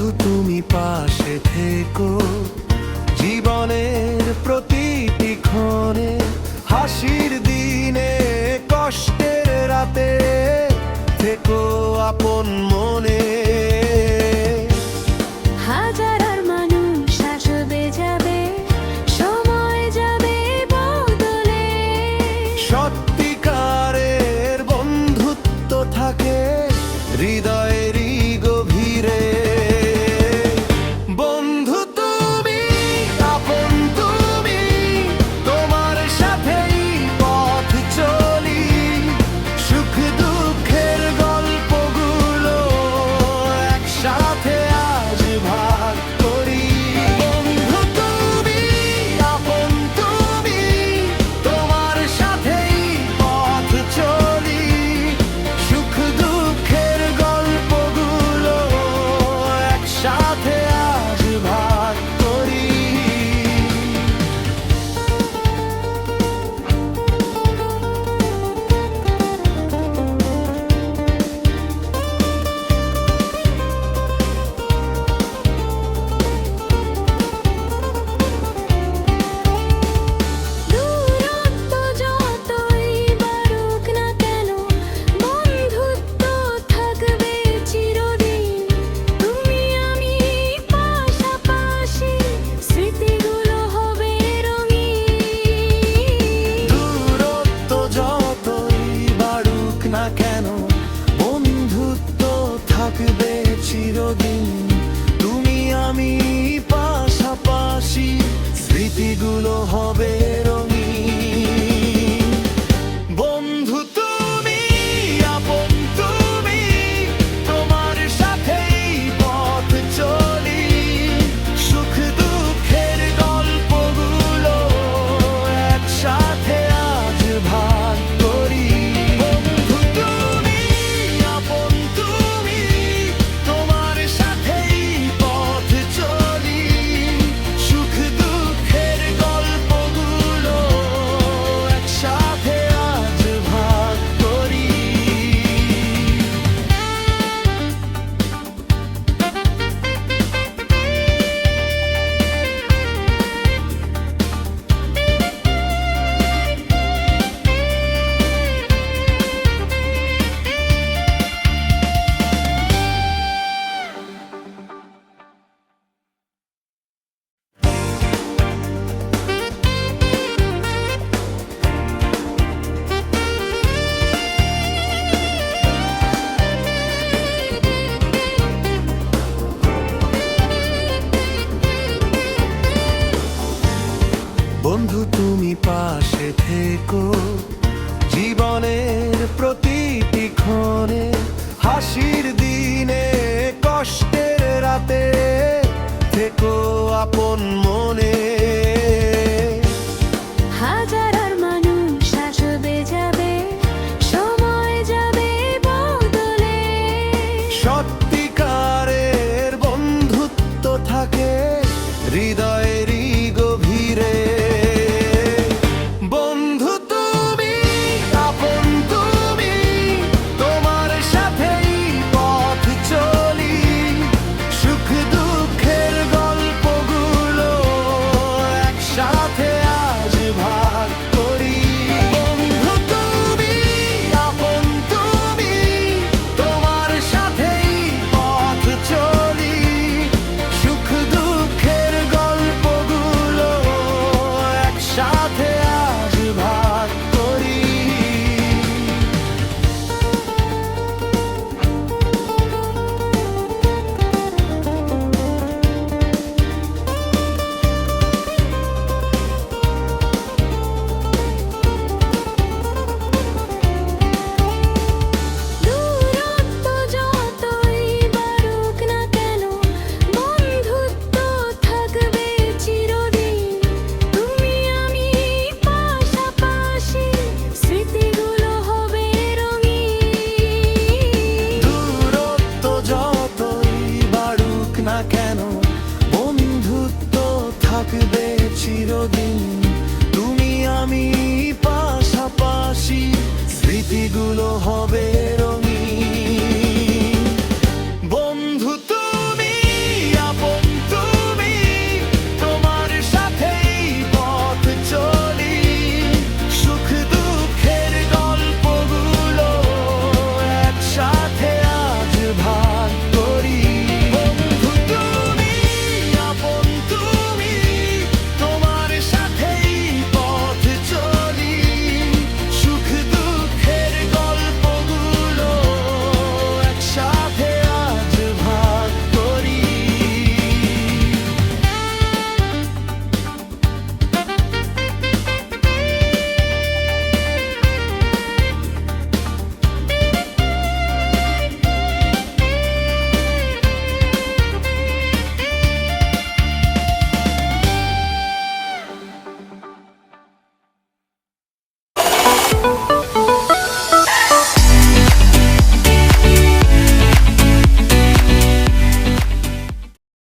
বন্ধু তুমি পাশে থেকো জীবনের প্রতিটি ক্ষণে, হাসির দিনে কষ্টের রাতে থেকো আপন মনে। হাজার মানুষ আসবে যাবে, সময় যাবে বদলে, সত্যিকারের বন্ধুত্ব থাকে হৃদয়েরই গভীরে। বন্ধু তুমি আপন, তুমি তোমার সাথেই পথ চলি, সুখ দুঃখের গল্পগুলো একসাথে আজ ভাগ করি। বন্ধু তুমি আপন, তুমি তোমার সাথেই পথ চলি, সুখ দুঃখের গল্পগুলো একসাথে আজ ভাগ করি। দূরত্ব যতই বাড়ুক না কেন, বন্ধুত্ব থাকবে চিরদিন। তুমি আমি পাশাপাশি, স্মৃতিগুলো হবে রঙিন। দূরত্ব যতই বাড়ুক না কেন, বন্ধুত্ব থাকবে চিরদিন। তুমি আমি পাশাপাশি, স্মৃতিগুলো হবে রঙিন। বন্ধু তুমি আপন, তুমি তোমার সাথেই পথ চলি, সুখ দুঃখের গল্পগুলো একসাথে আজ ভাগ করি। বন্ধু তুমি আপন, তুমি তোমার সাথেই পথ চলি, সুখ দুঃখের গল্পগুলো একসাথে আজ ভাগ করি। বন্ধু তুমি পাশে থেকো জীবনের প্রতিটি ক্ষণে, হাসির দিনে কষ্টের রাতে থেকো আপন মনে। হাজার মানুষ আসবে যাবে, সময় যাবে বদলে, সত্য